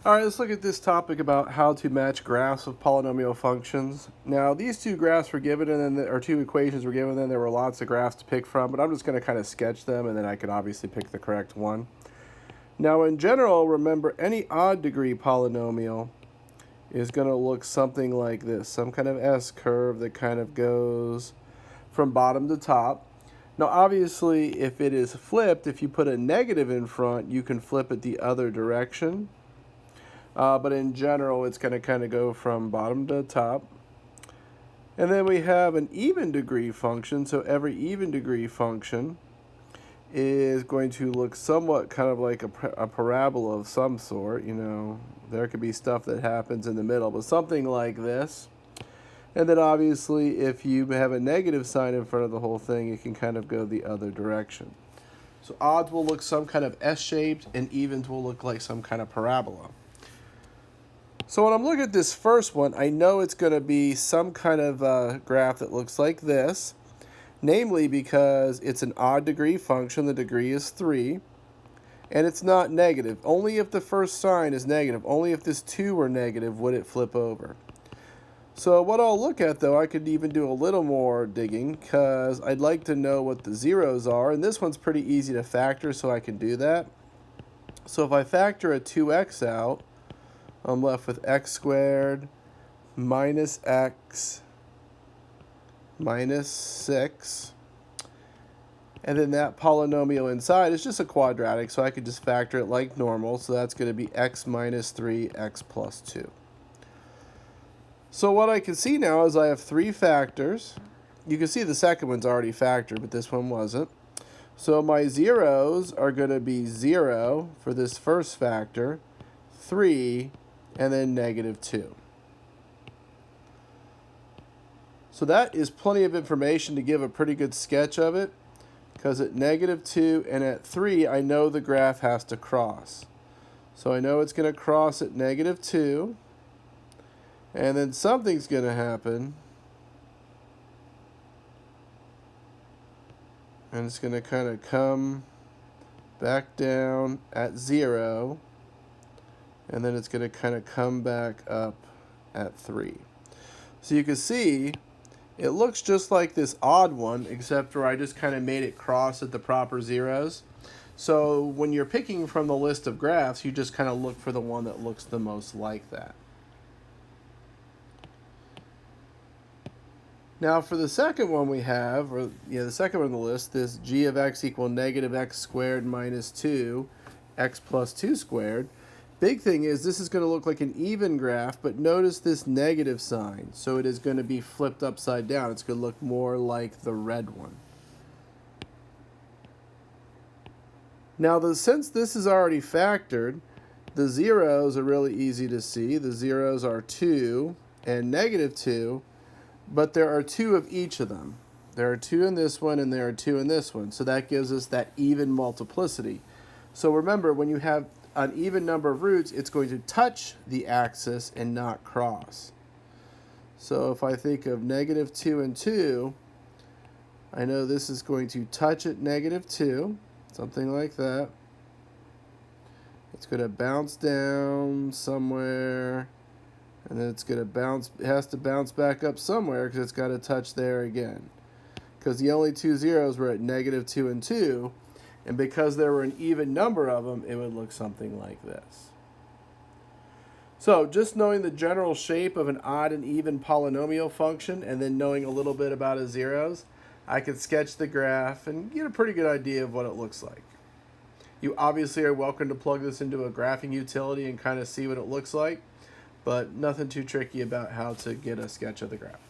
All right, let's look at this topic about how to match graphs of polynomial functions. Now, these two graphs were given, and then or two equations were given, and there were lots of graphs to pick from, but I'm just going to kind of sketch them, and then I could obviously pick the correct one. Now, in general, remember, any odd degree polynomial is going to look something like this, some kind of S-curve that kind of goes from bottom to top. Now, obviously, if it is flipped, if you put a negative in front, you can flip it the other direction. But in general, it's going to kind of go from bottom to top. And then we have an even degree function. So every even degree function is going to look somewhat kind of like a parabola of some sort. You know, there could be stuff that happens in the middle, but something like this. And then obviously, if you have a negative sign in front of the whole thing, it can kind of go the other direction. So odds will look some kind of S-shaped, and evens will look like some kind of parabola. So when I'm looking at this first one, I know it's going to be some kind of graph that looks like this, namely because it's an odd degree function, the degree is 3, and it's not negative. Only if the first sign is negative, only if this 2 were negative would it flip over. So what I'll look at, though, I could even do a little more digging because I'd like to know what the zeros are, and this one's pretty easy to factor, so I can do that. So if I factor a 2x out, I'm left with x squared minus x minus 6. And then that polynomial inside is just a quadratic, so I could just factor it like normal. So that's going to be x minus 3, x plus 2. So what I can see now is I have 3 factors. You can see the second one's already factored, but this one wasn't. So my zeros are going to be 0 for this first factor, 3, and then negative 2. So that is plenty of information to give a pretty good sketch of it, because at negative 2 and at 3, I know the graph has to cross. So I know it's going to cross at negative 2, and then something's going to happen, and it's going to kind of come back down at 0, and then it's going to kind of come back up at 3. So you can see it looks just like this odd one, except for I just kind of made it cross at the proper zeros. So when you're picking from the list of graphs, you just kind of look for the one that looks the most like that. Now for the second one we have, the second one on the list, this g of x equal negative x squared minus 2, x plus 2 squared. Big thing is this is going to look like an even graph, but notice this negative sign. So it is going to be flipped upside down. It's going to look more like the red one. Now since this is already factored, the zeros are really easy to see. The zeros are 2 and negative 2, but there are 2 of each of them. There are 2 in this one and there are 2 in this one. So that gives us that even multiplicity. So remember, when you have an even number of roots, it's going to touch the axis and not cross. So if I think of negative 2 and 2, I know this is going to touch at negative 2, something like that. It's going to bounce down somewhere, and then it's going to bounce, it has to bounce back up somewhere because it's got to touch there again. Because the only 2 zeros were at negative 2 and 2, and because there were an even number of them, it would look something like this. So just knowing the general shape of an odd and even polynomial function, and then knowing a little bit about its zeros, I could sketch the graph and get a pretty good idea of what it looks like. You obviously are welcome to plug this into a graphing utility and kind of see what it looks like, but nothing too tricky about how to get a sketch of the graph.